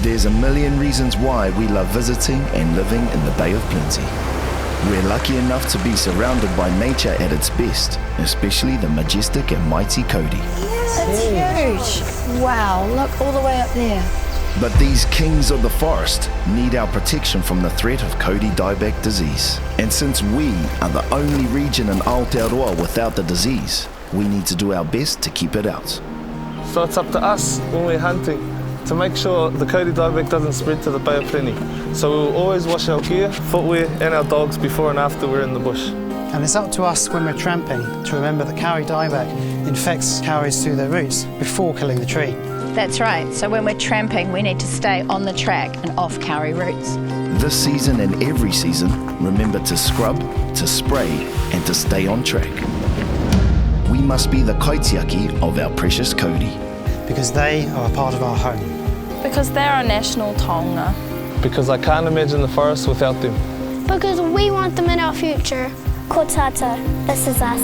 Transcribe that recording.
There's a million reasons why we love visiting and living in the Bay of Plenty. We're lucky enough to be surrounded by nature at its best, especially the majestic and mighty kauri. It's huge. Wow, look all the way up there. But these kings of the forest need our protection from the threat of kauri dieback disease. And since we are the only region in Aotearoa without the disease, we need to do our best to keep it out. So it's up to us when we're hunting to make sure the kauri dieback doesn't spread to the Bay of Plenty. So we'll always wash our gear, footwear and our dogs before and after we're in the bush. And it's up to us when we're tramping to remember that kauri dieback infects kauris through their roots before killing the tree. That's right, so when we're tramping we need to stay on the track and off kauri roots. This season and every season, remember to scrub, to spray and to stay on track. We must be the kaitiaki of our precious kauri. Because they are a part of our home. Because they're our national taonga. Because I can't imagine the forest without them. Because we want them in our future. Ko tata, this is us.